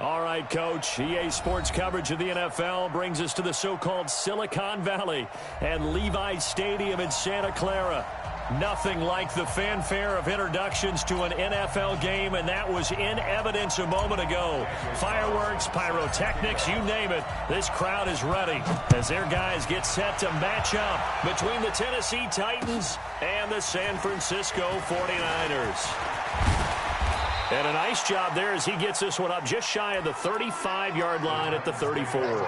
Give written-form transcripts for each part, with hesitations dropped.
All right, Coach. EA Sports coverage of the NFL brings us to the so-called Silicon Valley and Levi Stadium in Santa Clara. Nothing like the fanfare of introductions to an NFL game, and that was in evidence a moment ago. Fireworks, pyrotechnics, you name it. This crowd is ready as their guys get set to match up between the Tennessee Titans and the San Francisco 49ers. And a nice job there as he gets this one up just shy of the 35-yard line at the 34.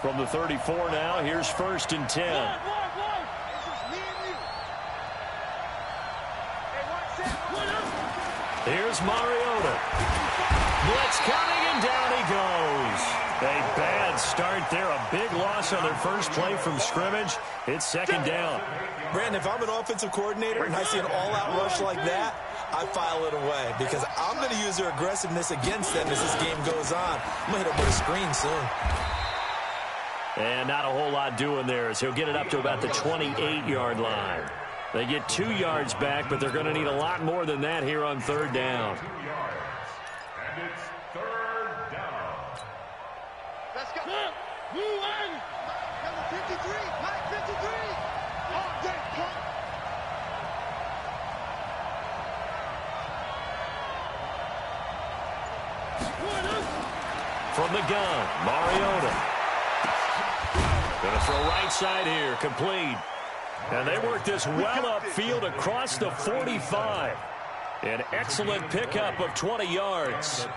From the 34 now, here's 1st and 10. Here's Mariota. Blitz coming, and down he goes. A bad start there. A big loss on their first play from scrimmage. It's 2nd down. Brandon, if I'm an offensive coordinator and I see an all-out rush like that, I file it away because I'm going to use their aggressiveness against them as this game goes on. I'm going to hit them with a screen soon. And not a whole lot doing there as he'll get it up to about the 28-yard line. They get 2 yards back, but they're going to need a lot more than that here on 3rd down. And it's 3rd down. Let's go. Move on. Number 53. Mike 53. All day, come. From the gun, Mariota. Going to throw right side here, complete. And they work this well upfield across the 45. An excellent pickup of 20 yards.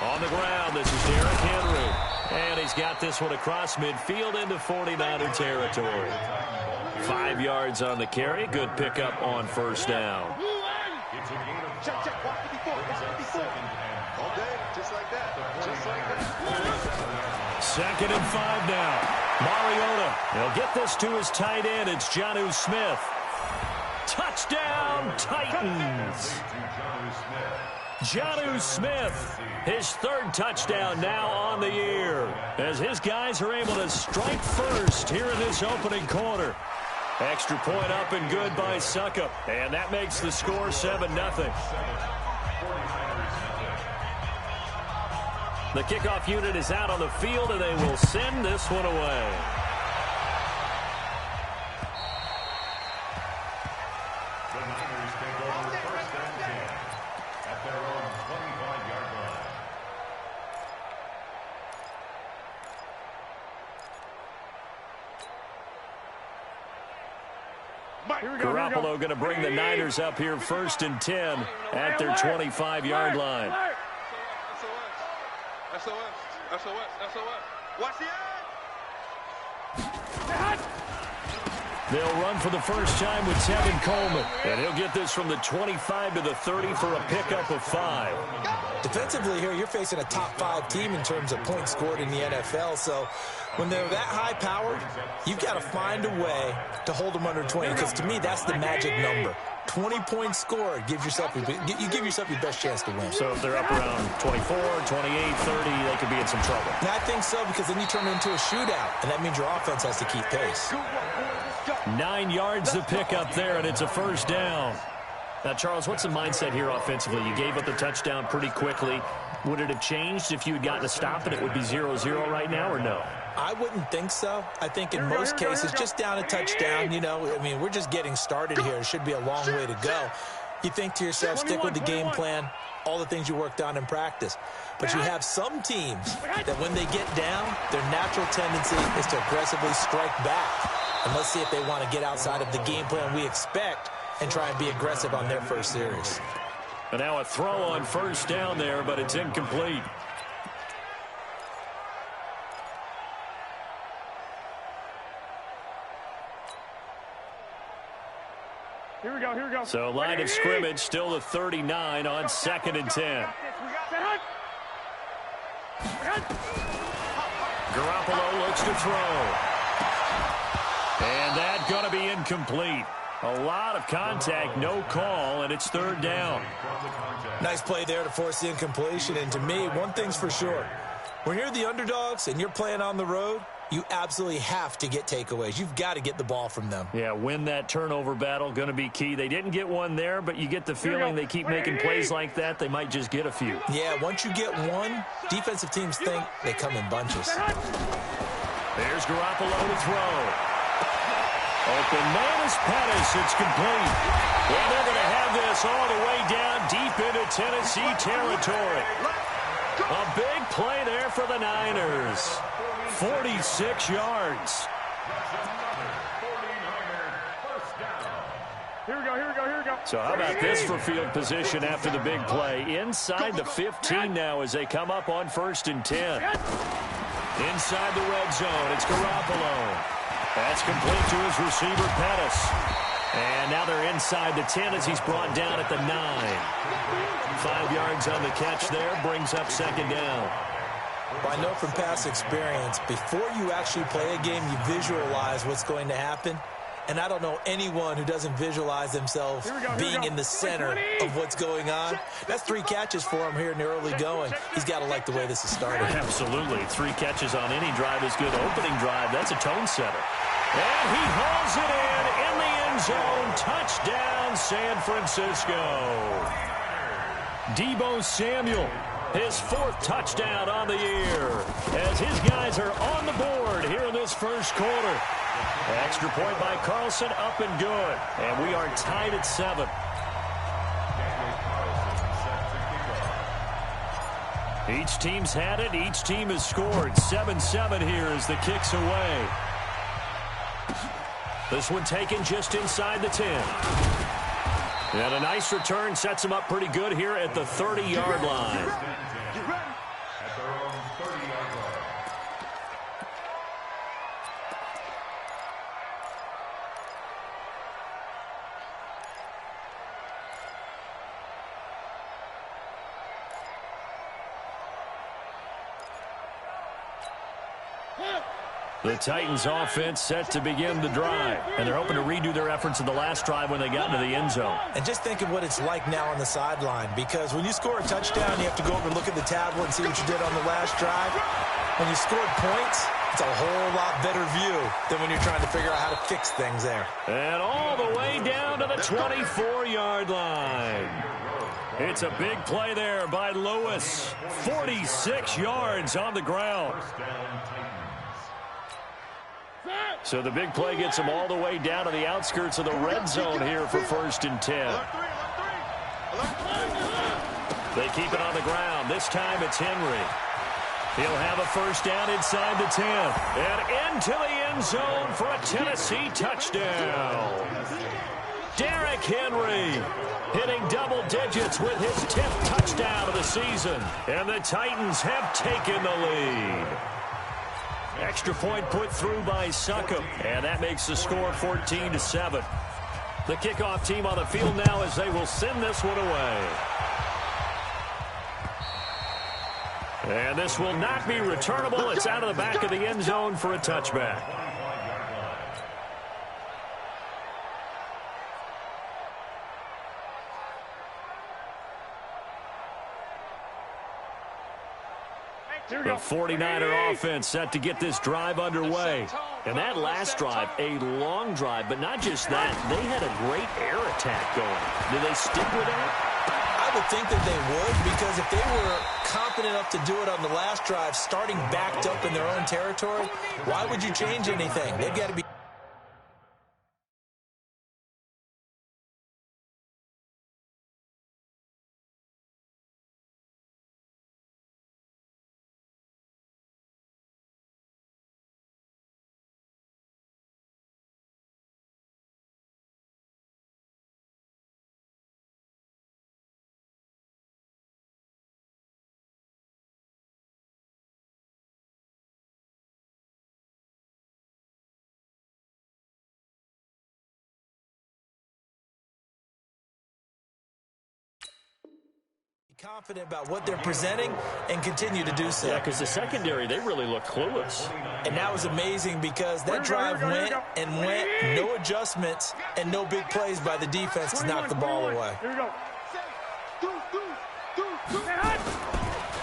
On the ground, this is Derrick Henry. And he's got this one across midfield into 49er territory. 5 yards on the carry. Good pickup on 1st down. Check, check. Watch 54. Watch 54. All day, just like that. Just like that. 2nd and 5 now. Mariota. He'll get this to his tight end. It's Jonnu Smith. Touchdown, Titans. Jonnu Smith, his 3rd touchdown now on the year, as his guys are able to strike first here in this opening quarter. Extra point up and good by Suckup, and that makes the score 7-0. The kickoff unit is out on the field, and they will send this one away. The Niners take over 1st and 10 at their own 25-yard line. Garoppolo going to bring the Niners up here 1st and 10 at their 25-yard line. SOS. Watch the eye. They'll run for the first time with Tevin Coleman. And he'll get this from the 25 to the 30 for a pickup of 5. Defensively here, you're facing a top 5 team in terms of points scored in the NFL. So when they're that high-powered, you've got to find a way to hold them under 20. Because to me, that's the magic number. 20 points scored, you give yourself your best chance to win. So if they're up around 24, 28, 30, they could be in some trouble. And I think so, because then you turn it into a shootout, and that means your offense has to keep pace. 9 yards to pick up there, and it's a 1st down. Now, Charles, what's the mindset here offensively? You gave up the touchdown pretty quickly. Would it have changed if you had gotten a stop and it would be 0-0 right now, or no? I wouldn't think so. I think in most cases, just down a touchdown, you know, I mean, we're just getting started here. It should be a long way to go. You think to yourself, stick with the game plan, all the things you worked on in practice. But you have some teams that when they get down, their natural tendency is to aggressively strike back. And let's see if they want to get outside of the game plan we expect and try and be aggressive on their first series. And now a throw on 1st down there, but it's incomplete. Here we go. So line of scrimmage still the 39 on 2nd and 10. Garoppolo looks to throw. And that's going to be incomplete. A lot of contact, no call, and it's third down. Nice play there to force the incompletion. And to me, one thing's for sure. When you're the underdogs and you're playing on the road, you absolutely have to get takeaways. You've got to get the ball from them. Yeah, win that turnover battle, going to be key. They didn't get one there, but you get the feeling they keep making plays like that, they might just get a few. Yeah, once you get one, defensive teams think they come in bunches. There's Garoppolo to throw. Open man is Pettis. It's complete. Well, they're going to have this all the way down deep into Tennessee territory. A big play there for the Niners. 46 yards. Here we go, here we go, here we go. So how about this for field position after the big play? Inside the 15 now as they come up on 1st and 10. Inside the red zone, it's Garoppolo. That's complete to his receiver, Pettis. And now they're inside the 10 as he's brought down at the 9. 5 yards on the catch there, brings up 2nd down. Well, I know from past experience, before you actually play a game, you visualize what's going to happen. And I don't know anyone who doesn't visualize themselves being in the center of what's going on. That's 3 catches for him here in the early going. He's got to like the way this is started. Absolutely. 3 catches on any drive is good. Opening drive, that's a tone setter. And he hauls it in the end zone. Touchdown, San Francisco. Deebo Samuel, his 4th touchdown on the year, as his guys are on the board here in this first quarter. Extra point by Carlson, up and good. And we are tied at 7. Each team's had it. Each team has scored. 7-7 here as the kick's away. This one taken just inside the 10. And a nice return sets him up pretty good here at the 30-yard line. At their own 30-yard line. The Titans offense set to begin the drive. And they're hoping to redo their efforts in the last drive when they got into the end zone. And just think of what it's like now on the sideline, because when you score a touchdown, you have to go over and look at the tablet and see what you did on the last drive. When you scored points, it's a whole lot better view than when you're trying to figure out how to fix things there. And all the way down to the 24-yard line. It's a big play there by Lewis. 46 yards on the ground. So the big play gets them all the way down to the outskirts of the red zone here for 1st and 10. They keep it on the ground. This time it's Henry. He'll have a first down inside the 10. And into the end zone for a Tennessee touchdown. Derrick Henry hitting double digits with his 10th touchdown of the season. And the Titans have taken the lead. Extra point put through by Succop, and that makes the score 14-7. The kickoff team on the field now as they will send this one away. And this will not be returnable. It's out of the back of the end zone for a touchback. The 49er offense set to get this drive underway. And that last drive, a long drive, but not just that. They had a great air attack going. Did they stick with that? I would think that they would, because if they were confident enough to do it on the last drive, starting backed up in their own territory, why would you change anything? They've got to be confident about what they're presenting and continue to do so. Yeah, because the secondary, they really look clueless. And that was amazing because that drive went and went, no adjustments and no big plays by the defense to knock the ball away. Here we go.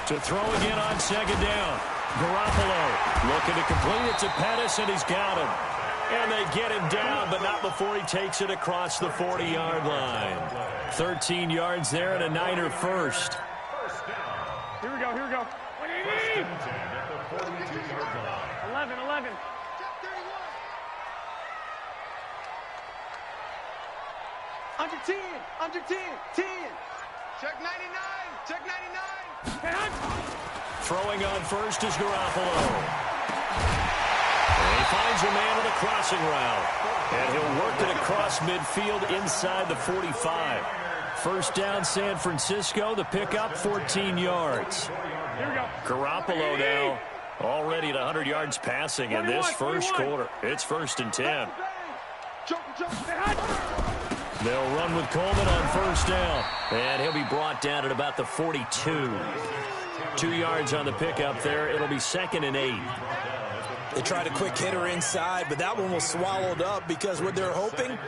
To throw again on second down. Garoppolo looking to complete it to Pettis, and he's got him. And they get him down, but not before he takes it across the 40-yard line. 13 yards there and a Niner first. Here we go, here we go. 11, 11. Under 10, under 10, 10. Check 99, check 99. Throwing on first is Garoppolo. And he finds a man on the crossing route. And he'll work it across midfield inside the 45. First down, San Francisco. The pickup, 14 yards. Here we go. Garoppolo now already at 100 yards passing in this first quarter. It's 1st and 10. They'll run with Coleman on first down. And he'll be brought down at about the 42. 2 yards on the pickup there. It'll be 2nd and 8. They tried a quick hitter inside, but that one was swallowed up because what they're hoping,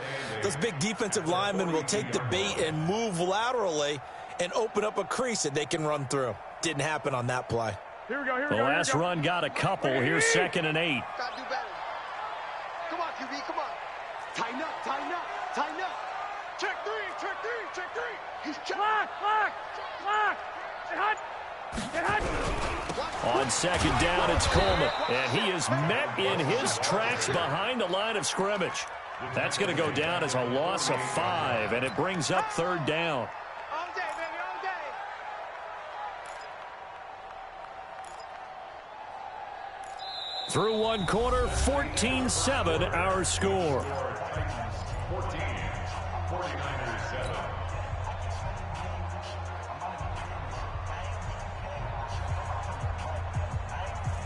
those big defensive linemen will take the bait and move laterally and open up a crease that they can run through. Didn't happen on that play. Here we go, here we The go. last run got a couple. Here's 2nd and 8. Gotta do better. Come on, QB, come on. Tighten up, tighten up, tighten up. Check 3, check 3, check 3. He's check. Lock, lock, lock. Get hot. Get hot. On second down, it's Coleman. And he is met in his tracks behind the line of scrimmage. That's going to go down as a loss of 5, and it brings up 3rd down. All day, baby, all day. Through one quarter, 14-7 our score. 14, 49ers 7.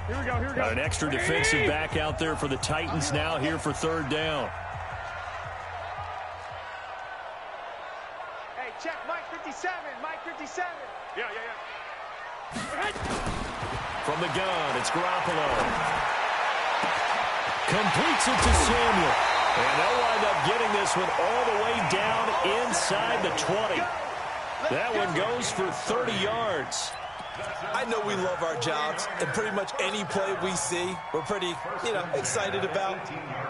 Here we go, here we go. Got an extra defensive back out there for the Titans now here for 3rd down. Hey, check Mike 57, Mike 57. Yeah. From the gun, it's Garoppolo. Completes it to Samuel. And they'll wind up getting this one all the way down inside the 20. That one goes for 30 yards. I know we love our jobs, and pretty much any play we see, we're pretty, excited about.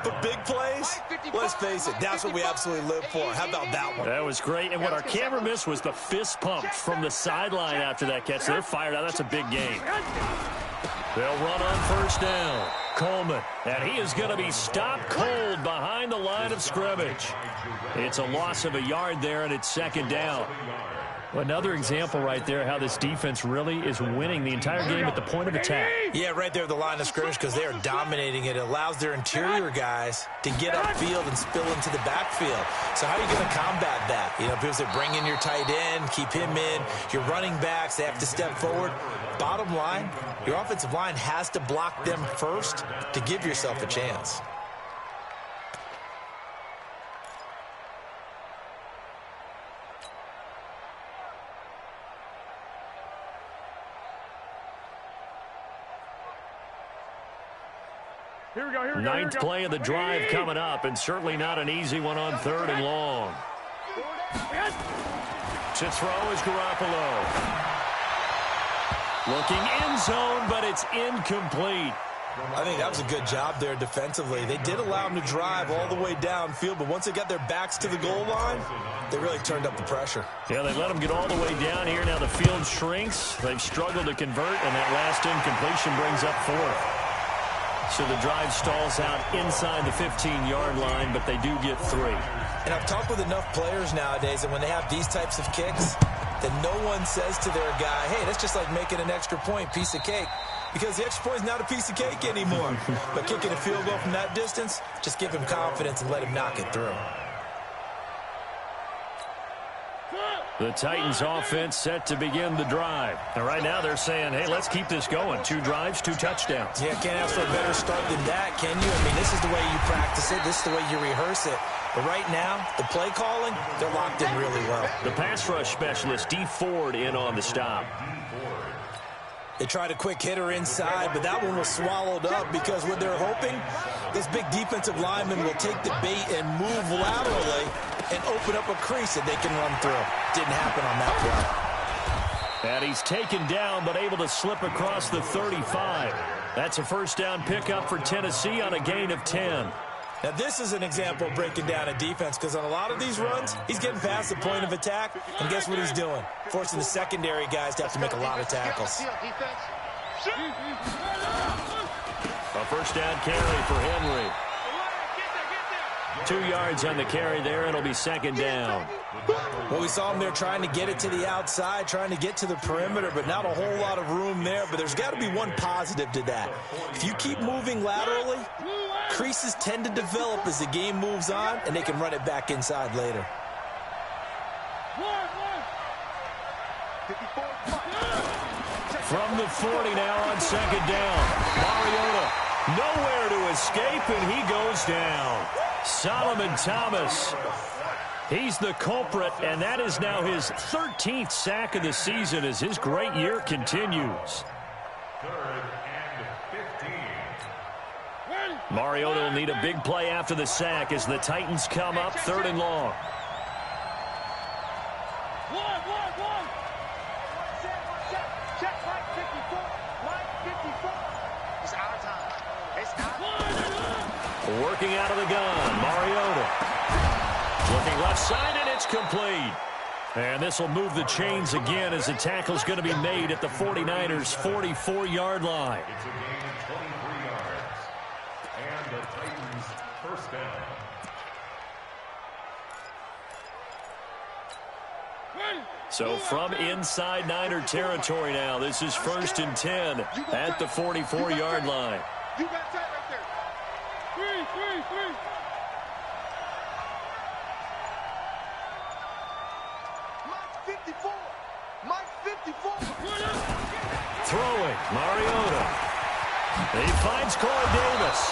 But big plays, let's face it, that's what we absolutely live for. How about that one? That was great. And what our camera missed was the fist pump from the sideline after that catch. They're fired out. That's a big game. They'll run on first down. Coleman. And he is going to be stopped cold behind the line of scrimmage. It's a loss of a yard there, and it's 2nd down. Another example right there how this defense really is winning the entire game at the point of attack. Yeah, right there at the line of scrimmage because they are dominating it. It allows their interior guys to get upfield and spill into the backfield. So how are you going to combat that? Because they bring in your tight end, keep him in. Your running backs, they have to step forward. Bottom line, your offensive line has to block them first to give yourself a chance. Here we go, here we go. Ninth play of the drive coming up, and certainly not an easy one on 3rd and long. To throw is Garoppolo. Looking end zone, but it's incomplete. I think that was a good job there defensively. They did allow them to drive all the way downfield, but once they got their backs to the goal line, they really turned up the pressure. Yeah, they let them get all the way down here. Now the field shrinks. They've struggled to convert, and that last incompletion brings up 4th. So the drive stalls out inside the 15-yard line, but they do get 3. And I've talked with enough players nowadays, and when they have these types of kicks, then no one says to their guy, hey, that's just like making an extra point, piece of cake. Because the extra point is not a piece of cake anymore. But kicking a field goal from that distance, just give him confidence and let him knock it through. The Titans offense set to begin the drive. And right now they're saying, hey, let's keep this going. 2 drives, 2 touchdowns. Yeah, can't ask for a better start than that, can you? I mean, this is the way you practice it. This is the way you rehearse it. But right now, the play calling, they're locked in really well. The pass rush specialist, D. Ford, in on the stop. They tried a quick hitter inside, but that one was swallowed up because what they're hoping, this big defensive lineman will take the bait and move laterally and open up a crease that they can run through. Didn't happen on that play. And he's taken down, but able to slip across the 35. That's a first down pickup for Tennessee on a gain of 10. Now, this is an example of breaking down a defense because on a lot of these runs, he's getting past the point of attack, and guess what he's doing? Forcing the secondary guys to have to make a lot of tackles. A first down carry for Henry. 2 yards on the carry there. It'll be second down. Well, we saw him there trying to get it to the outside, trying to get to the perimeter, but not a whole lot of room there. But there's got to be one positive to that. If you keep moving laterally, creases tend to develop as the game moves on, and they can run it back inside later. From the 40 now on second down. Mariota nowhere to escape, and he goes down. Solomon Thomas, he's the culprit, and that is now his 13th sack of the season as his great year continues. Third and 15. Mariota will need a big play after the sack as the Titans come up 3rd and long. Check Mike 54. Mike 54. It's our time. It's our time. Working out of the gun, Mariota. Looking left side, and it's complete. And this will move the chains again as the tackle's going to be made at the 49ers' 44-yard line. It's a gain of 23 yards. And the Titans first down. So from inside Niner territory now, this is 1st and 10 at the 44-yard line. You got tight right there. Three. Mike 54. Mike 54. Throwing, Mariota. He finds Corey Davis.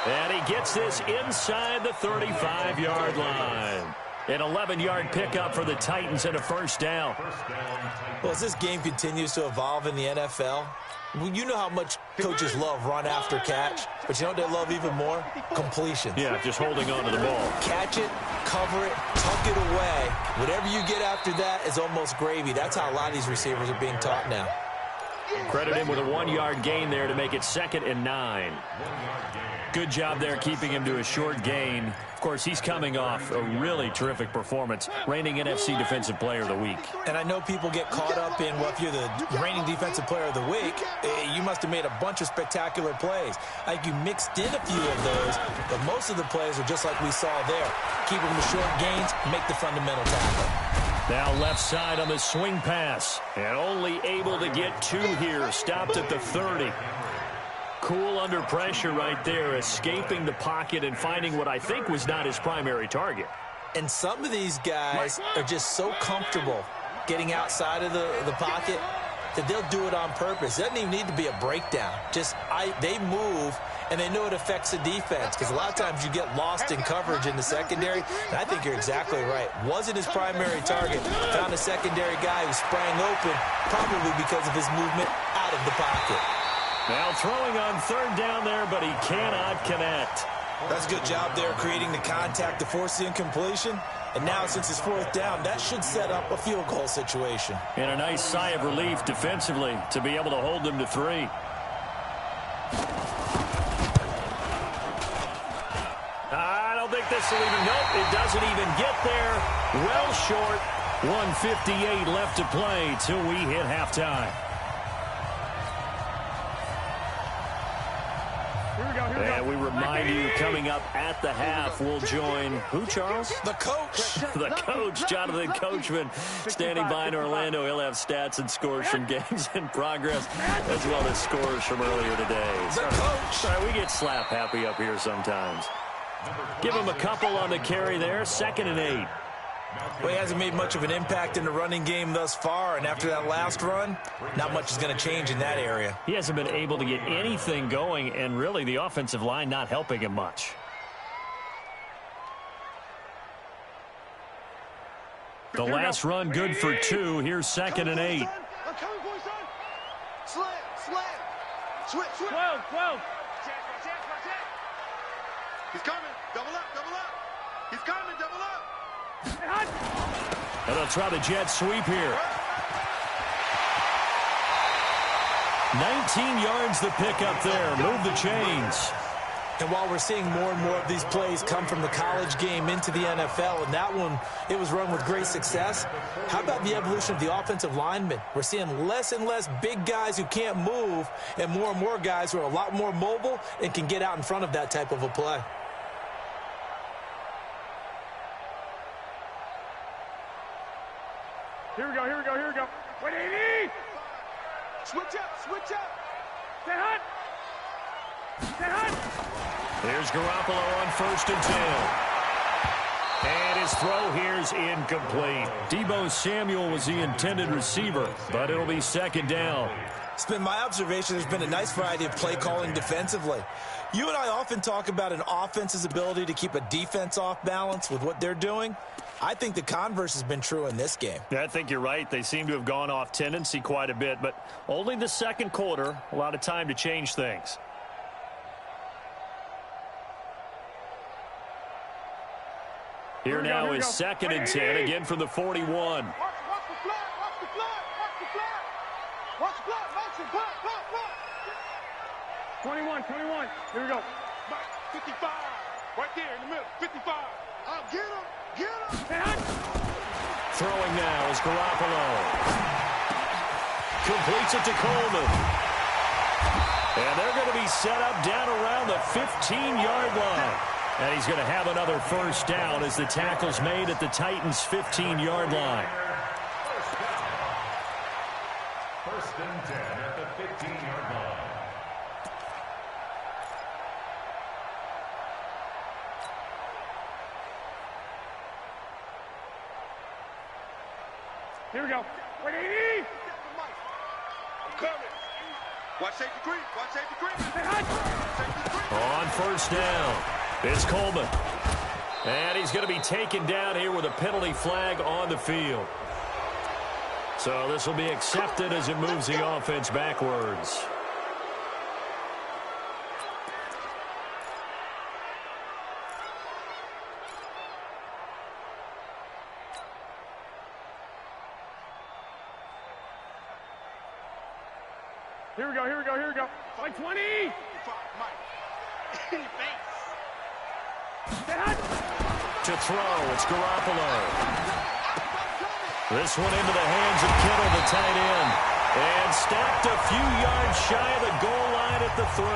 And he gets this inside the 35-yard line. An 11-yard pickup for the Titans and a first down. Well, as this game continues to evolve in the NFL, you know how much coaches love run after catch, but you know what they love even more? Completions. Yeah, just holding on to the ball. Catch it, cover it, tuck it away. Whatever you get after that is almost gravy. That's how a lot of these receivers are being taught now. Credit him with a 1-yard gain there to make it 2nd and 9. Good job there keeping him to a short gain. Of course, he's coming off a really terrific performance, reigning NFC Defensive Player of the Week. And I know people get caught up in, well, if you're the reigning Defensive Player of the Week, you must have made a bunch of spectacular plays. I think you mixed in a few of those, but most of the plays are just like we saw there. Keep them to short gains, make the fundamental tackle. Now left side on the swing pass, and only able to get 2 here, stopped at the 30. Cool under pressure right there, escaping the pocket and finding what I think was not his primary target. And some of these guys are just so comfortable getting outside of the pocket that they'll do it on purpose. It doesn't even need to be a breakdown. They move, and they know it affects the defense because a lot of times you get lost in coverage in the secondary. And I think you're exactly right. Wasn't his primary target. Found a secondary guy who sprang open, probably because of his movement out of the pocket. Now throwing on 3rd down there, but he cannot connect. That's a good job there creating the contact to force the incompletion. And now since it's 4th down, that should set up a field goal situation. And a nice sigh of relief defensively to be able to hold them to 3. I don't think this will even, nope, it doesn't even get there. Well short, 1:58 left to play till we hit halftime. And we remind you, coming up at the half, we'll join who, Charles? The coach. The coach, Jonathan Coachman, standing by in Orlando. He'll have stats and scores from games in progress, as well as scores from earlier today. The coach. Sorry, we get slap happy up here sometimes. Give him a couple on the carry there, 2nd and 8. Well, he hasn't made much of an impact in the running game thus far, and after that last run, not much is going to change in that area. He hasn't been able to get anything going, and really the offensive line not helping him much. The last run good for 2. Here's 2nd and 8. I'm coming for you, son. Slam. Switch. 12. He's coming. Double up. He's coming. Double up. Hey, hot. And they'll try the jet sweep here. 19 yards the pick up there. Move the chains. And while we're seeing more and more of these plays come from the college game into the NFL, and that one, it was run with great success, how about the evolution of the offensive linemen? We're seeing less and less big guys who can't move and more guys who are a lot more mobile and can get out in front of that type of a play. Here we go. Wait, 80. Switch up. Stay hot. Here's Garoppolo on 1st and 10. And his throw here's incomplete. Deebo Samuel was the intended receiver, but it'll be 2nd down. It's been my observation there's been a nice variety of play calling defensively. You and I often talk about an offense's ability to keep a defense off balance with what they're doing. I think the converse has been true in this game. Yeah, I think you're right. They seem to have gone off tendency quite a bit, but only the 2nd quarter, a lot of time to change things. Here now is 2nd and 10, again from the 41. Watch the flat. Watch the flat. 21. Here we go. 55. Right there in the middle. 55. Get him. Hey, hot. Throwing now is Garoppolo. Completes it to Coleman. And they're going to be set up down around the 15-yard line. And he's going to have another 1st down as the tackle's made at the Titans' 15-yard line. 1st and 10 at the 15-yard line. Here we go. Wait, 80. I'm coming. Watch safety creep. Hey, hot. On 1st down, it's Coleman. And he's going to be taken down here with a penalty flag on the field. So this will be accepted as it moves the offense backwards. Here we go. Like 20. In your face. Stay hot. To throw, it's Garoppolo. This one into the hands of Kittle, the tight end. And stacked a few yards shy of the goal line at the 3.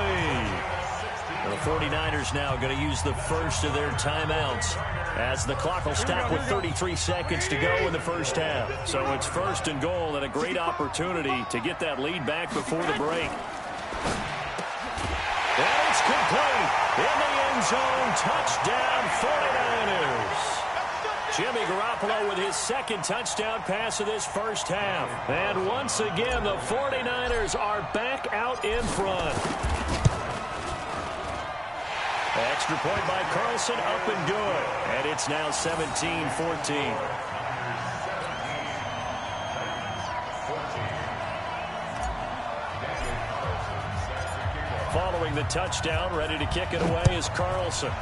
The 49ers now going to use the first of their timeouts as the clock will stop with 33 seconds to go in the 1st half. So it's 1st and goal and a great opportunity to get that lead back before the break. And it's complete in the end zone. Touchdown 49ers. Jimmy Garoppolo with his 2nd touchdown pass of this 1st half. And once again, the 49ers are back out in front. Extra point by Carlson, up and good. And it's now 17-14. Following the touchdown, ready to kick it away is Carlson.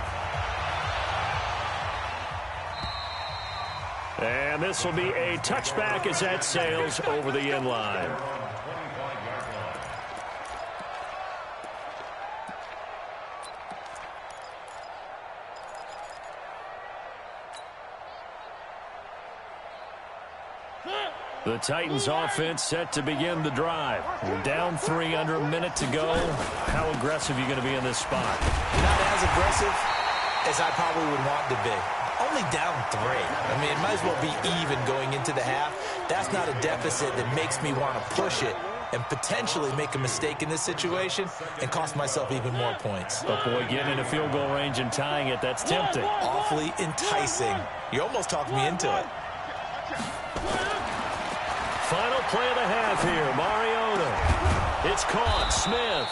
And this will be a touchback as that sails over the end line. The Titans offense set to begin the drive. We're down 3 under a minute to go. How aggressive are you going to be in this spot? Not as aggressive as I probably would want to be. Only down 3. I mean, it might as well be even going into the half. That's not a deficit that makes me want to push it and potentially make a mistake in this situation and cost myself even more points. But boy, getting into field goal range and tying it, that's tempting. Awfully enticing. You almost talked me into it. Final play of the half here, Mariota. It's caught, Smith.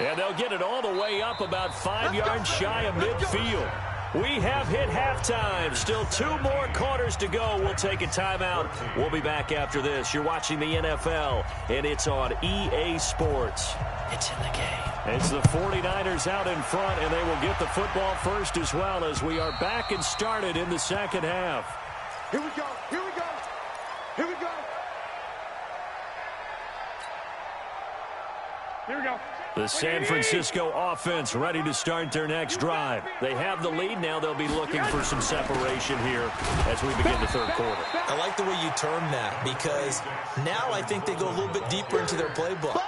And they'll get it all the way up about 5 yards shy of midfield. We have hit halftime. Still 2 more quarters to go. We'll take a timeout. We'll be back after this. You're watching the NFL, and it's on EA Sports. It's in the game. It's the 49ers out in front, and they will get the football first as well as we are back and started in the second half. Here we go. Here we go. Here we go. Here we go. The San Francisco offense ready to start their next drive. They have the lead. Now they'll be looking for some separation here as we begin the third quarter. I like the way you term that because now I think they go a little bit deeper into their playbook.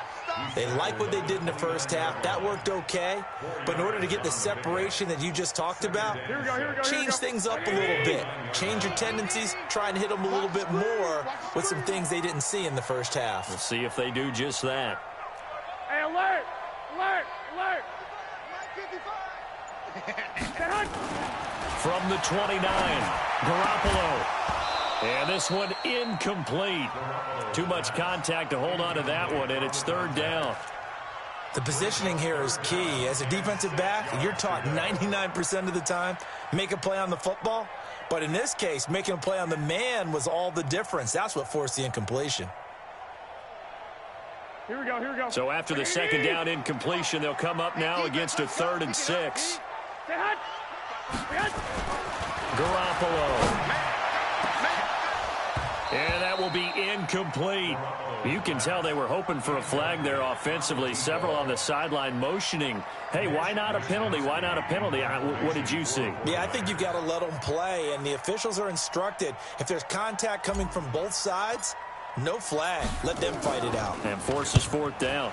They like what they did in the first half. That worked okay. But in order to get the separation that you just talked about, change things up a little bit. Change your tendencies. Try and hit them a little bit more with some things they didn't see in the first half. We'll see if they do just that. Hey, alert! Alert! Alert! From the 29, Garoppolo. And this one incomplete. Too much contact to hold on to that one, and it's third down. The positioning here is key. As a defensive back, you're taught 99% of the time, make a play on the football. But in this case, making a play on the man was all the difference. That's what forced the incompletion. Here we go, here we go. So after the second down incompletion, they'll come up now against a 3rd and 6. Garoppolo. And that will be incomplete. You can tell they were hoping for a flag there offensively. Several on the sideline motioning. Hey, why not a penalty? Why not a penalty? What did you see? Yeah, I think you've got to let them play, and the officials are instructed. If there's contact coming from both sides, no flag. Let them fight it out. And forces 4th down.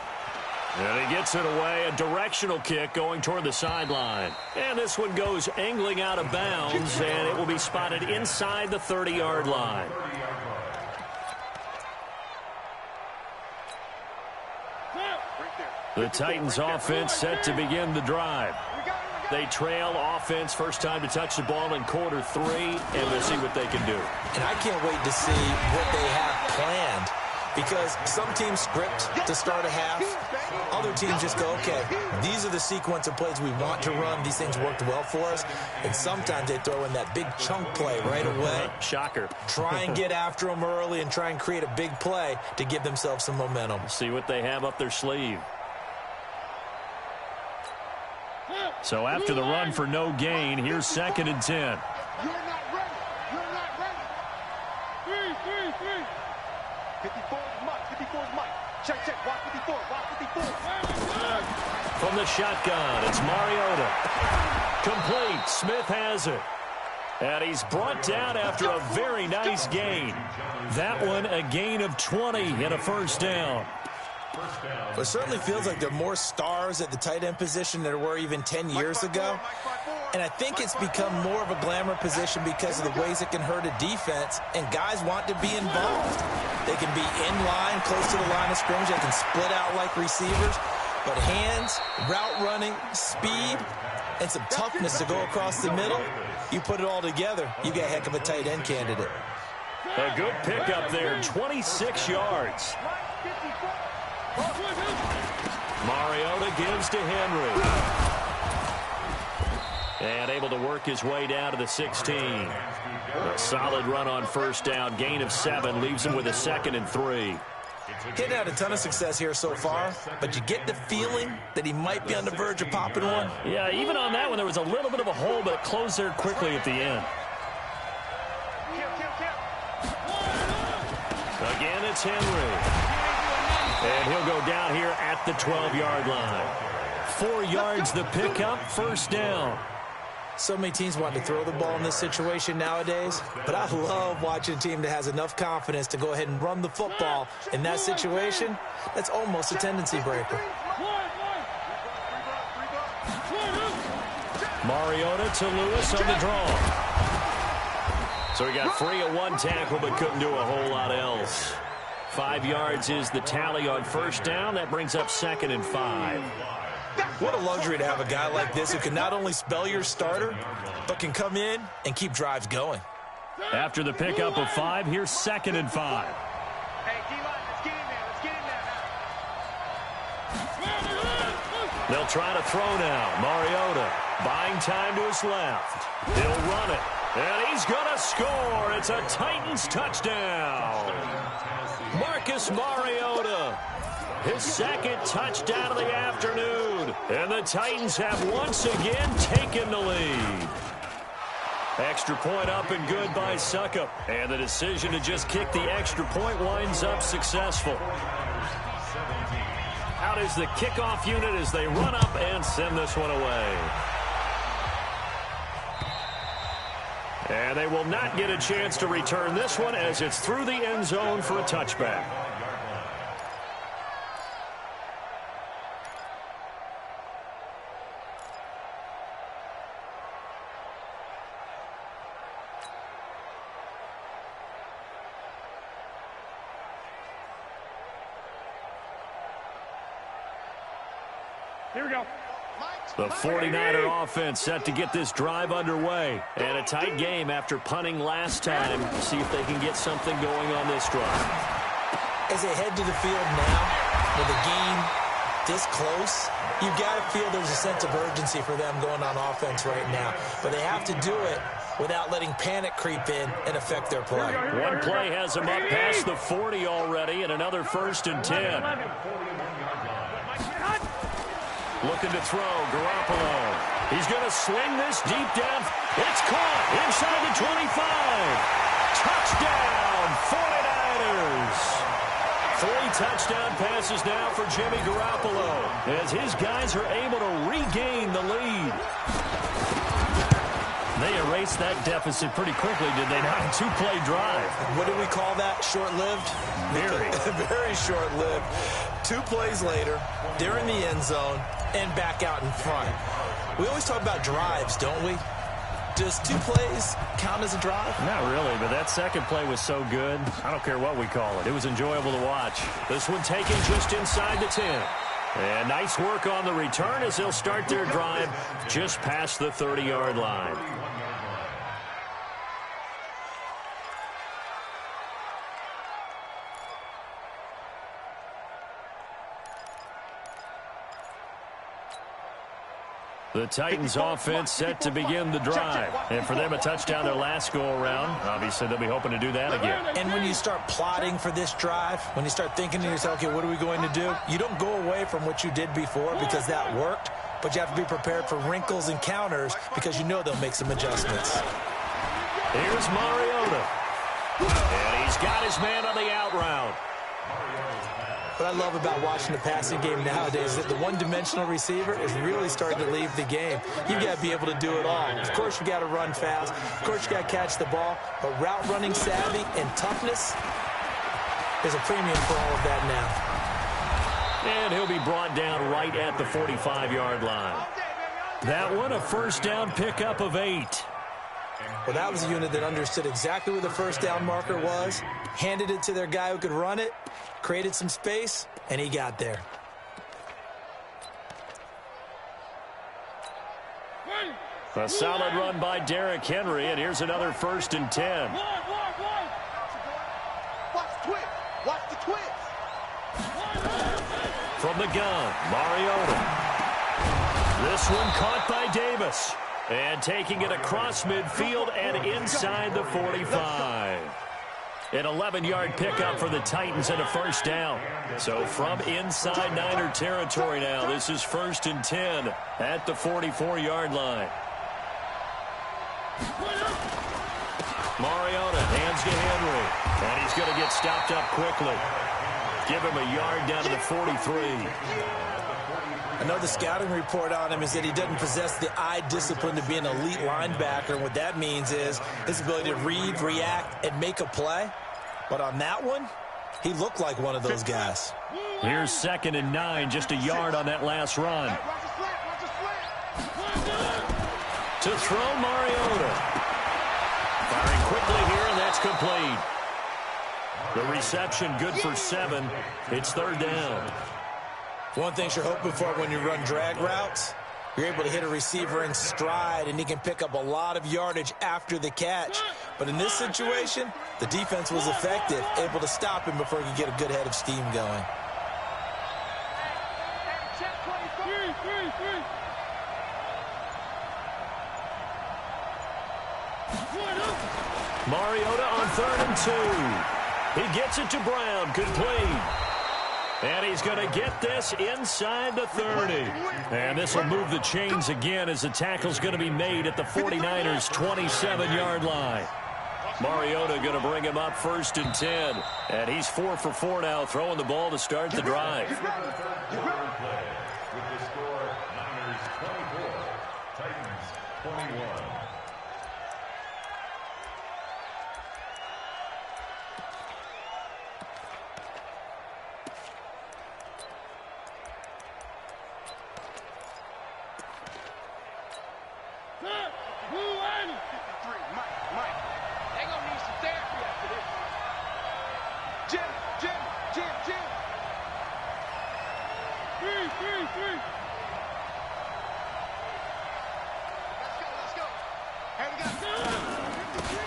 And he gets it away. A directional kick going toward the sideline. And this one goes angling out of bounds, and it will be spotted inside the 30-yard line. The Titans offense set to begin the drive. They trail offense, first time to touch the ball in quarter 3, and we'll see what they can do. And I can't wait to see what they have planned because some teams script to start a half. Other teams just go, okay, these are the sequence of plays we want to run. These things worked well for us. And sometimes they throw in that big chunk play right away. Shocker. Try and get after them early and try and create a big play to give themselves some momentum. See what they have up their sleeve. So after the run for no gain, here's 2nd and 10. You're not ready. You're not ready. 54 is Mike. 54 is Mike. Check. Watch 54. Watch 54. From the shotgun, it's Mariota. Complete. Smith has it. And he's brought down after a very nice gain. That one a gain of 20 and a first down. It certainly feels like there are more stars at the tight end position than there were even 10 years ago. And I think it's become more of a glamour position because of the ways it can hurt a defense, and guys want to be involved. They can be in line, close to the line of scrimmage. They can split out like receivers. But hands, route running, speed, and some toughness to go across the middle, you put it all together, you get a heck of a tight end candidate. A good pickup there, 26 yards. Mariota gives to Henry. And able to work his way down to the 16. A solid run on first down. Gain of 7 leaves him with a 2nd and 3. He hadn't had a ton of success here so far, but you get the feeling that he might be on the verge of popping one. Yeah, even on that one, there was a little bit of a hole, but it closed there quickly at the end. Again, it's Henry. And he'll go down here at the 12-yard line. 4 yards the pickup, first down. So many teams want to throw the ball in this situation nowadays, but I love watching a team that has enough confidence to go ahead and run the football in that situation. That's almost a tendency breaker. Mariota to Lewis on the draw. So he got free of 1 tackle, but couldn't do a whole lot else. 5 yards is the tally on first down. That brings up 2nd and 5. What a luxury to have a guy like this who can not only spell your starter, but can come in and keep drives going. After the pickup of 5, here's 2nd and 5. Hey, D-line, let's get in there. Let's get in there now. They'll try to throw now. Mariota buying time to his left. He'll run it. And he's going to score. It's a Titans touchdown. Marcus Mariota, his second touchdown of the afternoon. And the Titans have once again taken the lead. Extra point up and good by Suckup. And the decision to just kick the extra point winds up successful. Out is the kickoff unit as they run up and send this one away. And they will not get a chance to return this one as it's through the end zone for a touchback. Here we go. The 49er offense set to get this drive underway. And a tight game after punting last time. See if they can get something going on this drive. As they head to the field now, with the game this close, you've got to feel there's a sense of urgency for them going on offense right now. But they have to do it without letting panic creep in and affect their play. One play has them up past the 40 already, and another 1st and 10. Looking to throw, Garoppolo. He's going to sling this deep down. It's caught inside the 25. Touchdown, 49ers. 3 touchdown passes now for Jimmy Garoppolo as his guys are able to regain the lead. They erased that deficit pretty quickly, did they not? 2-play drive. What do we call that? Short-lived? Very. Very short-lived. 2 plays later, they're in the end zone and back out in front. We always talk about drives, don't we? Does 2 plays count as a drive? Not really, but that second play was so good. I don't care what we call it. It was enjoyable to watch. This one taken just inside the 10. And nice work on the return as they'll start their drive just past the 30-yard line. The Titans offense set to begin the drive. And for them, a touchdown their last go-around. Obviously, they'll be hoping to do that again. And when you start plotting for this drive, when you start thinking to yourself, okay, what are we going to do? You don't go away from what you did before because that worked, but you have to be prepared for wrinkles and counters because you know they'll make some adjustments. Here's Mariota. And he's got his man on the out route. What I love about watching the passing game nowadays is that the one-dimensional receiver is really starting to leave the game. You've got to be able to do it all. Of course, you got to run fast. Of course, you got to catch the ball. But route running savvy and toughness, there's a premium for all of that now. And he'll be brought down right at the 45-yard line. That one, a first down pickup of 8. Well, that was a unit that understood exactly where the first down marker was, handed it to their guy who could run it, created some space, and he got there. A solid run by Derrick Henry, and here's another 1st and 10. Watch the twist. Watch the twist. From the gun, Mariota. This one caught by Davis. And taking it across midfield and inside the 45. An 11-yard pickup for the Titans and a first down. So from inside Niner territory now, this is 1st and 10 at the 44-yard line. Mariota hands to Henry. And he's going to get stopped up quickly. Give him a yard down to the 43. I know the scouting report on him is that he doesn't possess the eye discipline to be an elite linebacker. And what that means is his ability to read, react, and make a play. But on that one, he looked like one of those guys. Here's 2nd and 9, just a yard on that last run. To throw Mariota. Firing quickly here, and that's complete. The reception good for 7. It's 3rd down. One thing you're hoping for when you run drag routes, you're able to hit a receiver in stride, and he can pick up a lot of yardage after the catch. But in this situation, the defense was effective, able to stop him before he could get a good head of steam going. Check 24. Mariota on 3rd and 2. He gets it to Brown, complete. And he's going to get this inside the 30. And this will move the chains again as the tackle's going to be made at the 49ers' 27-yard line. Mariota going to bring him up 1st and 10. And he's 4 for 4 now, throwing the ball to start the drive. With the score, Niners 24, Titans 21.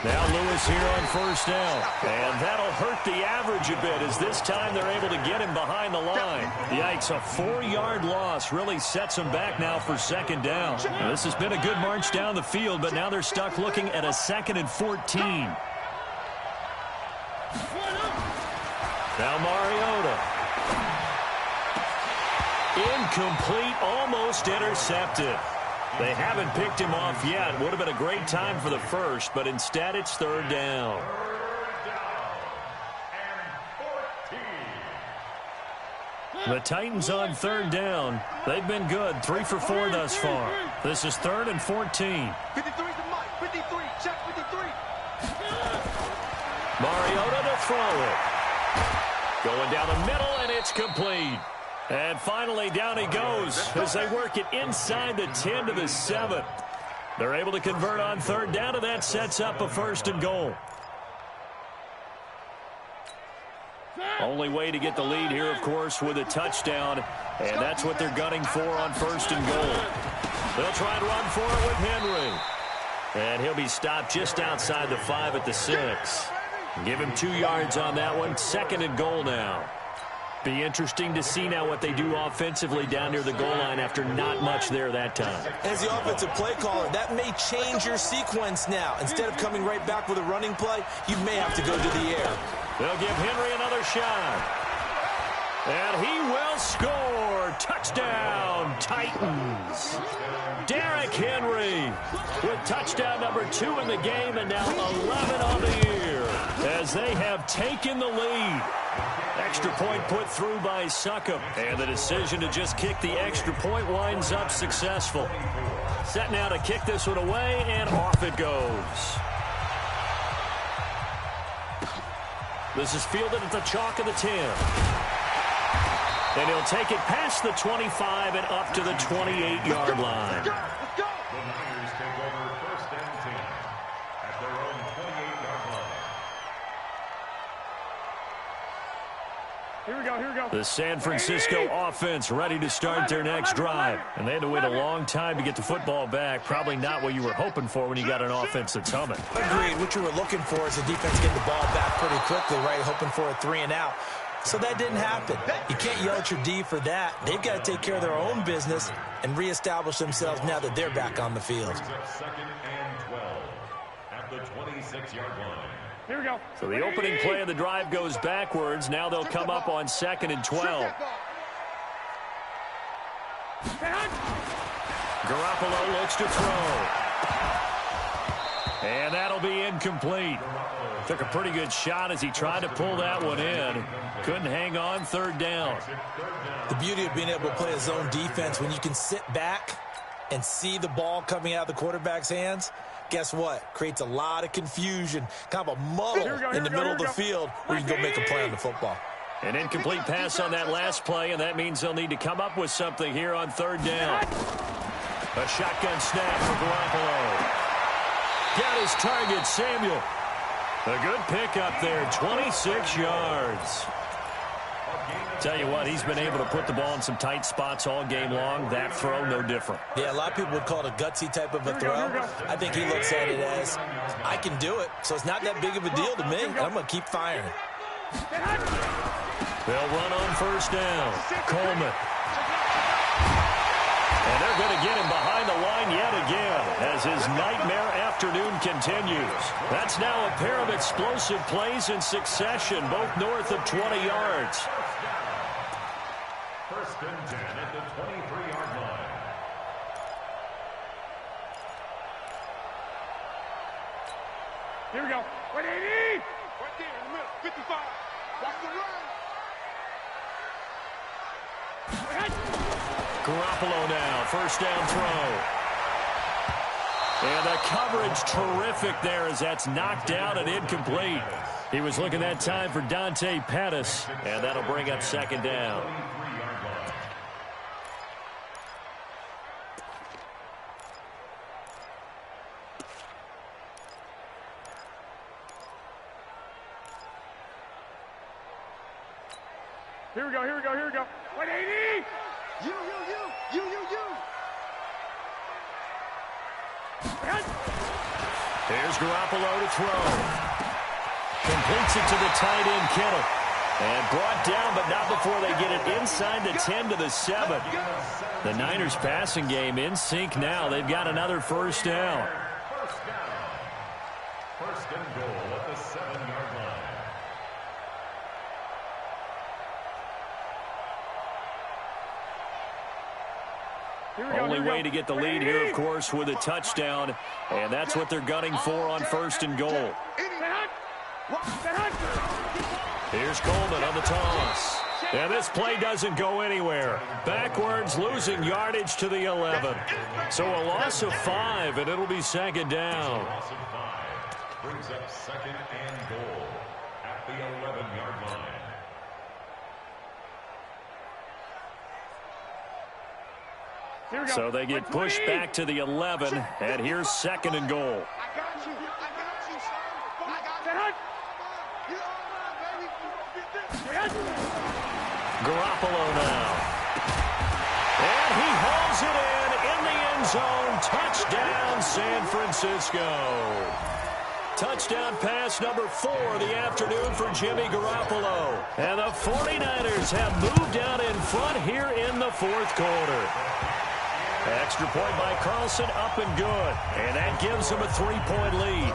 Now Lewis here on 1st down. And that'll hurt the average a bit as this time they're able to get him behind the line. Yikes, a 4-yard loss really sets them back now for 2nd down. Now, this has been a good march down the field, but now they're stuck looking at a 2nd and 14. Now Mariota. Incomplete, almost intercepted. They haven't picked him off yet. Would have been a great time for the first, but instead it's 3rd down. The Titans on 3rd down. They've been good, 3 for 4 thus far. This is 3rd and 14. 53 to Mike, 53, check 53. Mariota to throw it. Going down the middle, and it's complete. And finally, down he goes as they work it inside the 10 to the 7. They're able to convert on 3rd down, and that sets up a 1st and goal. Only way to get the lead here, of course, with a touchdown, and that's what they're gunning for on 1st and goal. They'll try and run for it with Henry. And he'll be stopped just outside the 5 at the 6. Give him 2 yards on that one. 2nd and goal now. Be interesting to see now what they do offensively down near the goal line after not much there that time. As the offensive play caller, that may change your sequence now. Instead of coming right back with a running play, you may have to go to the air. They'll give Henry another shot. And he will score. Touchdown, Titans. Derrick Henry with touchdown number 2 in the game and now 11 on the year as they have taken the lead. Extra point put through by Succop, and the decision to just kick the extra point winds up successful. Set now to kick this one away, and off it goes. This is fielded at the chalk of the 10. And he'll take it past the 25 and up to the 28-yard line. The Niners take over 1st and 10 at their own 28-yard line. Here we go, here we go. The San Francisco offense ready to start their next drive. And they had to wait a long time to get the football back. Probably not what you were hoping for when you got an offense that's humming. Agreed. What you were looking for is the defense getting the ball back pretty quickly, right? Hoping for a 3 and out. So that didn't happen. You can't yell at your D for that. They've got to take care of their own business and reestablish themselves now that they're back on the field. 2nd and 12 at the 26-yard line. Here we go. So the opening play of the drive goes backwards. Now they'll come up on 2nd and 12. Garoppolo looks to throw. And that'll be incomplete. Took a pretty good shot as he tried to pull that one in. Couldn't hang on. 3rd down. The beauty of being able to play a zone defense when you can sit back and see the ball coming out of the quarterback's hands, guess what? Creates a lot of confusion, kind of a muddle in the middle of the field where you can go make a play on the football. An incomplete pass on that last play, and that means they'll need to come up with something here on 3rd down. A shotgun snap for Garoppolo. Got his target, Samuel. A good pickup there, 26 yards. Tell you what, he's been able to put the ball in some tight spots all game long. That throw, no different. Yeah, a lot of people would call it a gutsy type of a throw. I think he looks at it as, I can do it, so it's not that big of a deal to me. I'm going to keep firing. They'll run on 1st down. Coleman. they're going to get him behind the line yet again as his nightmare afternoon continues. That's now a pair of explosive plays in succession, both north of 20 yards. First and 10 at the 23-yard line. Here we go. 180. Right there in the middle. 55. Watch the run. Garoppolo now, first down throw. And the coverage terrific there as that's knocked out and incomplete. He was looking that time for Dante Pettis, and that'll bring up second down. Here we go, here we go, here we go. 180! You. Here's Garoppolo to throw. Completes it to the tight end, Kittle. And brought down, but not before they get it inside the 10 to the 7. The Niners passing game in sync now. They've got another first down. First and goal at the 7-yard line. Only way to get the lead here, of course, with a touchdown. And that's what they're gunning for on first and goal. Here's Coleman on the toss. And this play doesn't go anywhere. Backwards, losing yardage to the 11. So a loss of 5, and it'll be second down. Loss of 5 brings up second and goal at the 11-yard line. So they get pushed back to the 11, and here's second and goal. I got you, son. I got you. Garoppolo now. And he hauls it in the end zone. Touchdown, San Francisco. Touchdown pass number 4 of the afternoon for Jimmy Garoppolo. And the 49ers have moved out in front here in the fourth quarter. Extra point by Carlson, up and good. And that gives them a 3-point lead.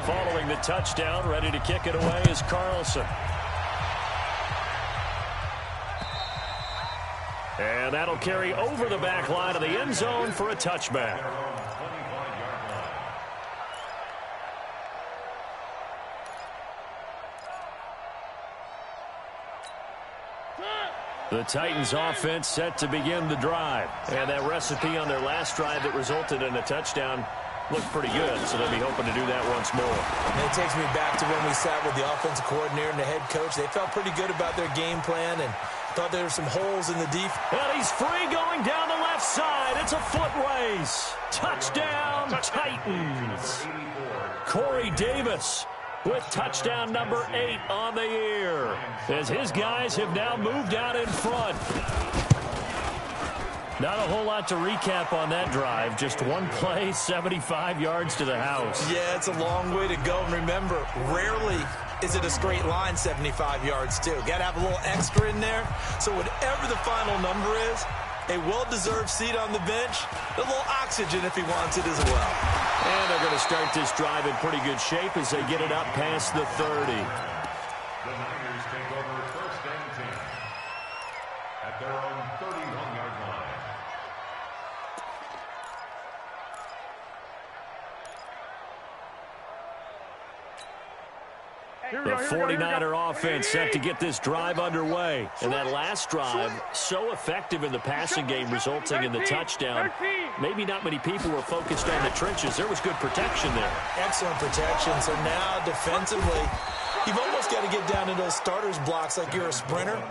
Following the touchdown, ready to kick it away is Carlson. And that'll carry over the back line of the end zone for a touchback. The Titans offense set to begin the drive. And that recipe on their last drive that resulted in a touchdown looked pretty good, so they'll be hoping to do that once more. And it takes me back to when we sat with the offensive coordinator and the head coach. They felt pretty good about their game plan and thought there were some holes in the defense. And he's free going down the left side. It's a foot race. Touchdown, Titans. Corey Davis with touchdown number 8 on the year, as his guys have now moved out in front. Not a whole lot to recap on that drive. Just one play, 75 yards to the house. Yeah, it's a long way to go. And remember, rarely is it a straight line 75 yards, too. Got to have a little extra in there. So whatever the final number is, a well-deserved seat on the bench, a little oxygen if he wants it as well. And they're going to start this drive in pretty good shape as they get it up past the 30. The Niners take over first and 10 at their own 31-yard line. The 49er offense set to get this drive underway. And that last drive, so effective in the passing game, resulting in the touchdown. Maybe not many people were focused on the trenches. There was good protection there. Excellent protection. So now defensively, you've almost got to get down to those starters blocks like you're a sprinter.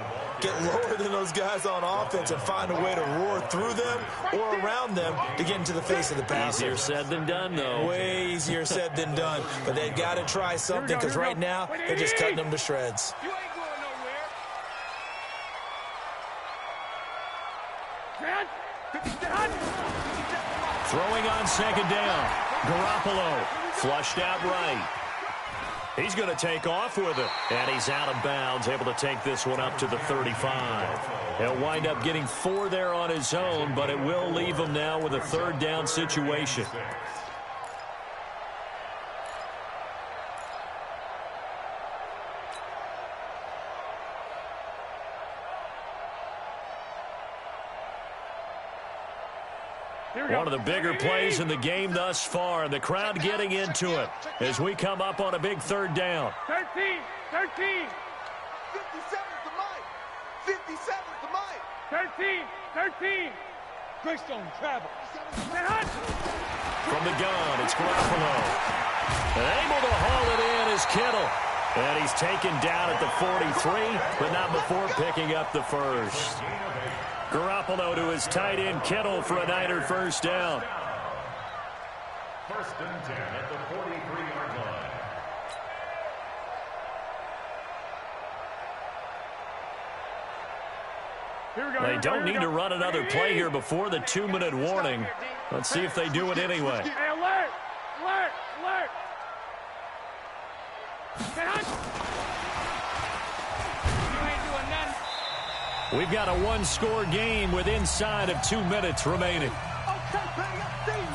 Get lower than those guys on offense and find a way to roar through them or around them to get into the face of the passer. Easier said than done, though. Way easier said than done. But they've got to try something because right now they're just cutting them to shreds. You ain't going nowhere. Throwing on second down. Garoppolo flushed out right. He's going to take off with it. And he's out of bounds, able to take this one up to the 35. He'll wind up getting 4 there on his own, but it will leave him now with a third down situation. One of the bigger plays in the game thus far. The crowd getting into it as we come up on a big third down. 13, 13. 57's the mic. 57's the mic. 13, 13. Greystone travel. From the gun, it's Garoppolo. And able to haul it in is Kittle. And he's taken down at the 43, but not before picking up the first. Garoppolo to his tight end Kittle for a Niner first down. First and 10 at the 43-yard line. They don't need to run another play here before the 2-minute warning. Let's see if they do it anyway. Hey, alert! Alert! Alert! You ain't doing nothing. We've got a 1-score game with inside of 2 minutes remaining. Okay, buddy, I see you.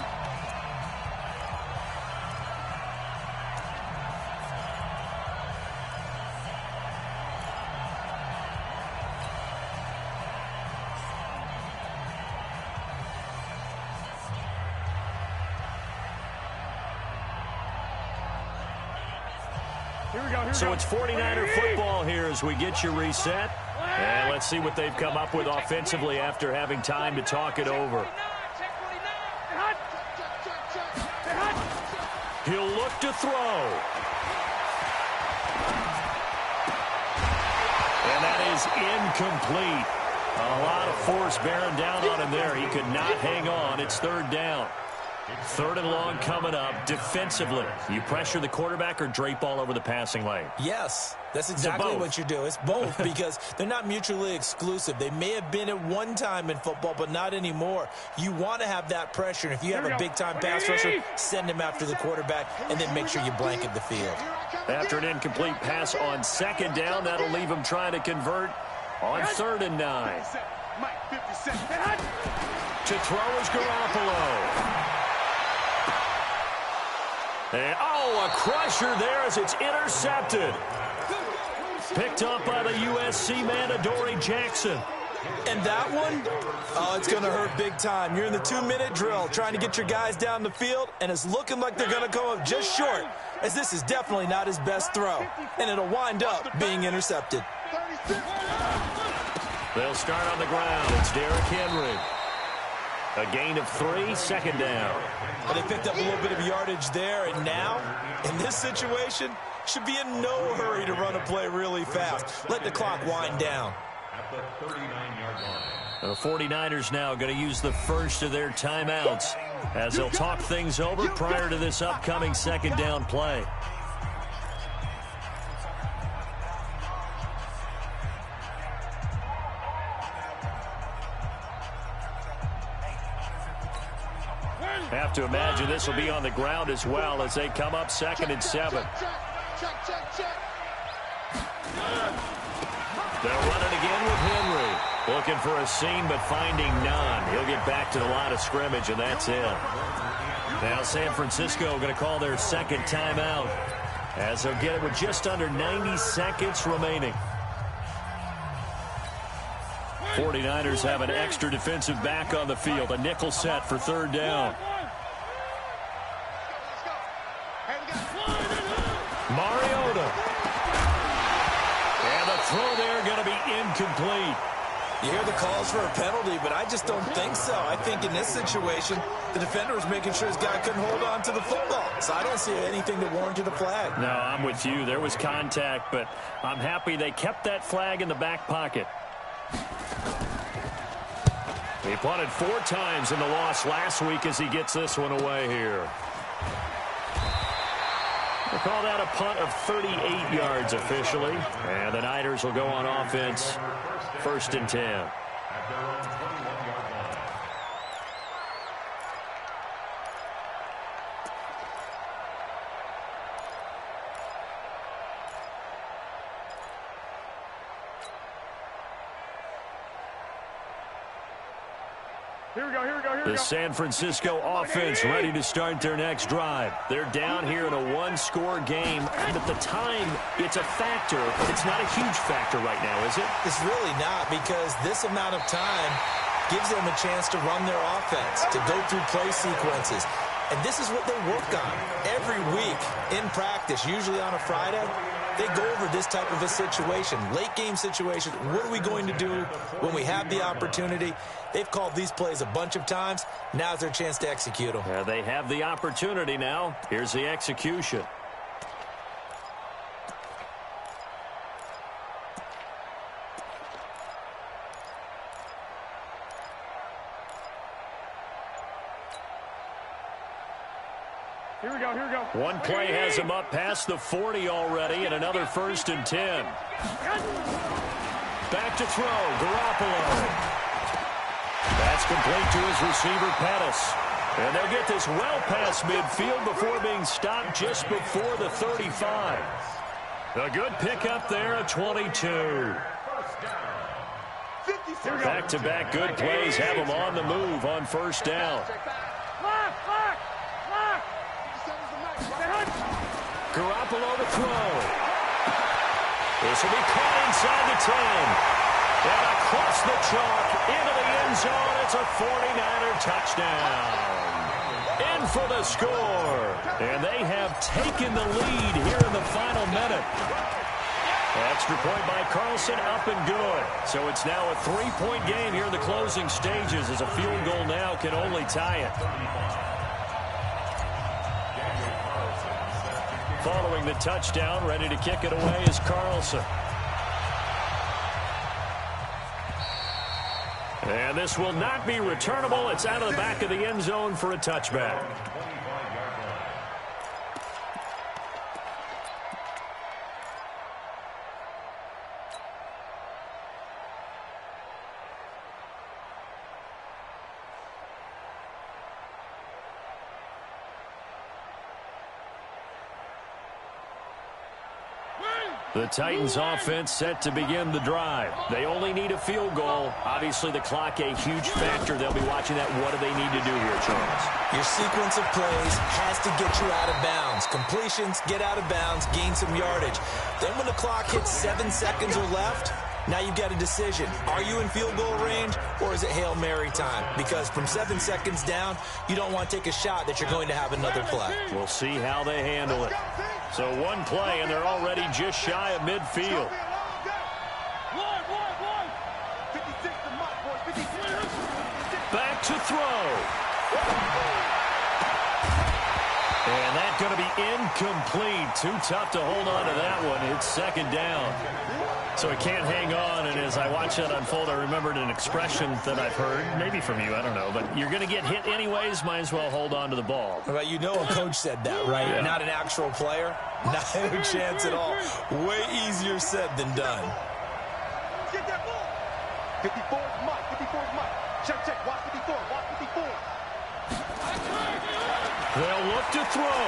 Here we go. So it's 49er football here as we get you reset. And let's see what they've come up with offensively after having time to talk it over. He'll look to throw. And that is incomplete. A lot of force bearing down on him there. He could not hang on. It's third down. Third and long coming up. Defensively, you pressure the quarterback or drape all over the passing lane? Yes, that's exactly what you do. It's both because they're not mutually exclusive. They may have been at one time in football, but not anymore. You want to have that pressure. And if you have a big-time pass rusher, send him after the quarterback and then make sure you blanket the field. After an incomplete pass on second down, that'll leave him trying to convert on 3rd and 9. To throw is Garoppolo. And, a crusher there as it's intercepted. Picked up by the USC man, Adoree Jackson. And that one, it's going to hurt big time. You're in the 2-minute drill trying to get your guys down the field, and it's looking like they're going to come up just short, as this is definitely not his best throw, and it'll wind up being intercepted. They'll start on the ground. It's Derrick Henry. A gain of 3, second down. Well, they picked up a little bit of yardage there, and now, in this situation, should be in no hurry to run a play really fast. Let the clock wind down. At the 39-yard line. The 49ers now going to use the first of their timeouts as they'll talk things over prior to this upcoming second down play. Have to imagine this will be on the ground as well as they come up 2nd and 7. They'll run it again with Henry. Looking for a seam, but finding none. He'll get back to the line of scrimmage, and that's it. Now San Francisco going to call their second timeout as they'll get it with just under 90 seconds remaining. 49ers have an extra defensive back on the field. A nickel set for 3rd down. Mariota. And the throw there going to be incomplete. You hear the calls for a penalty, but I just don't think so. I think in this situation, the defender was making sure his guy couldn't hold on to the football. So I don't see anything that warranted a flag. No, I'm with you. There was contact, but I'm happy they kept that flag in the back pocket. He punted 4 times in the loss last week as he gets this one away here. We'll call that a punt of 38 yards officially. And the Niners will go on offense, 1st and 10. At their own 21-yard line. The San Francisco offense ready to start their next drive. They're down here in a one-score game. At the time, it's a factor, but it's not a huge factor right now, is it? It's really not, because this amount of time gives them a chance to run their offense, to go through play sequences. And this is what they work on every week in practice, usually on a Friday. They go over this type of a situation, late-game situation. What are we going to do when we have the opportunity? They've called these plays a bunch of times. Now's their chance to execute them. Yeah, they have the opportunity now. Here's the execution. Here we go. One play has him up past the 40 already, and another 1st and 10. Back to throw, Garoppolo. That's complete to his receiver, Pettis. And they'll get this well past midfield before being stopped just before the 35. A good pickup there, a 22. Back-to-back good plays have them on the move on 1st down. Lock. Garoppolo to throw. This will be caught inside the 10. And across the chalk into the end zone. It's a 49er touchdown. In for the score. And they have taken the lead here in the final minute. Extra point by Carlson, up and good. So it's now a 3-point game here in the closing stages, as a field goal now can only tie it. Following the touchdown, ready to kick it away is Carlson. And this will not be returnable. It's out of the back of the end zone for a touchback. The Titans offense set to begin the drive. They only need a field goal. Obviously, the clock a huge factor. They'll be watching that. What do they need to do here, Charles? Your sequence of plays has to get you out of bounds. Completions, get out of bounds, gain some yardage. Then when the clock hits 7 seconds or left, now you've got a decision. Are you in field goal range, or is it Hail Mary time? Because from 7 seconds down, you don't want to take a shot that you're going to have another play. We'll see how they handle it. So one play, and they're already just shy of midfield. Back to throw. And that's going to be incomplete. Too tough to hold on to that one. It's 2nd down. So he can't hang on, and as I watch that unfold, I remembered an expression that I've heard, maybe from you, I don't know, but you're going to get hit anyways, might as well hold on to the ball. Well, you know a coach said that, right? Yeah. Not an actual player. Not a chance at all. Way easier said than done. Get that ball. 54 is Mike. 54 is Mike. Check. Watch 54. Watch 54. They'll look to throw.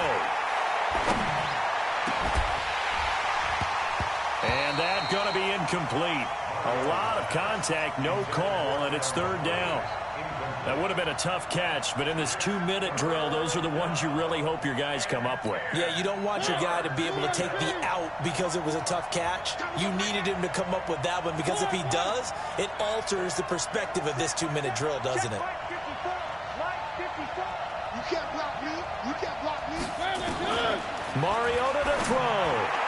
And that's going to be incomplete. A lot of contact, no call, and it's 3rd down. That would have been a tough catch, but in this 2-minute drill, those are the ones you really hope your guys come up with. Yeah, you don't want your guy to be able to take the out because it was a tough catch. You needed him to come up with that one, because if he does, it alters the perspective of this 2-minute drill, doesn't it? You can't block me. You can't block me. Mariota to throw.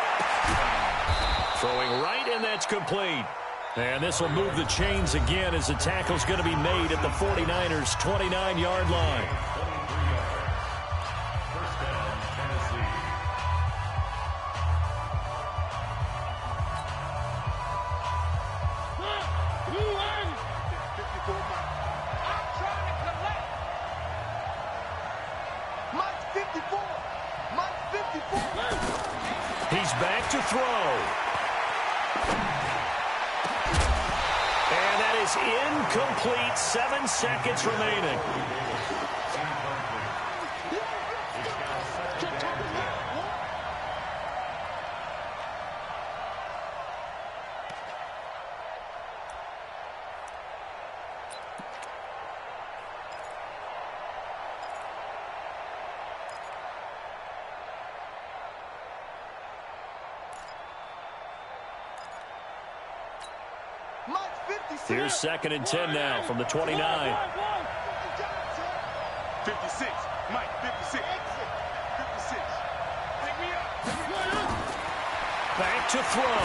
Throwing right, and that's complete. And this will move the chains again as the tackle's going to be made at the 49ers' 29-yard line. He's back to throw. And that is incomplete. 7 seconds remaining. Here's 2nd and 10 now from the 29. 56. Mike, 56. 56. Pick me up. Back to throw.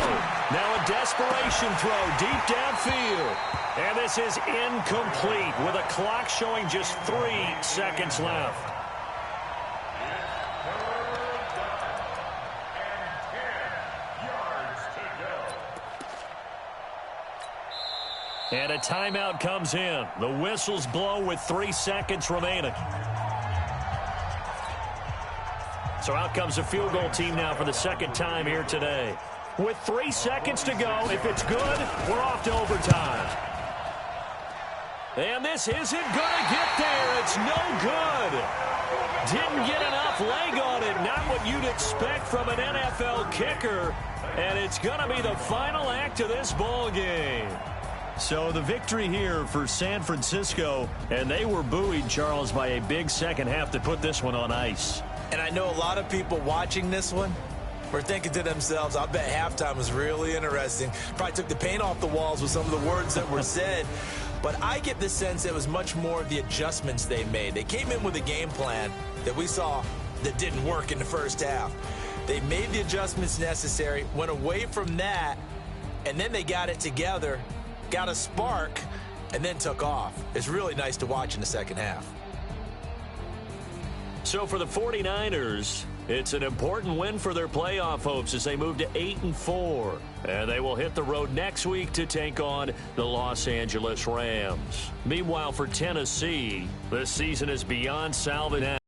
Now a desperation throw deep downfield. And this is incomplete with a clock showing just 3 seconds left. And a timeout comes in. The whistles blow with 3 seconds remaining. So out comes the field goal team now for the 2nd time here today. With 3 seconds to go, if it's good, we're off to overtime. And this isn't going to get there. It's no good. Didn't get enough leg on it. Not what you'd expect from an NFL kicker. And it's going to be the final act of this ball game. So the victory here for San Francisco, and they were buoyed, Charles, by a big second half to put this one on ice. And I know a lot of people watching this one were thinking to themselves, I bet halftime was really interesting. Probably took the paint off the walls with some of the words that were said. But I get the sense it was much more of the adjustments they made. They came in with a game plan that we saw that didn't work in the first half. They made the adjustments necessary, went away from that, and then they got it together, got a spark, and then took off. It's really nice to watch in the second half. So for the 49ers, it's an important win for their playoff hopes as they move to 8-4. And they will hit the road next week to take on the Los Angeles Rams. Meanwhile, for Tennessee, this season is beyond salvage.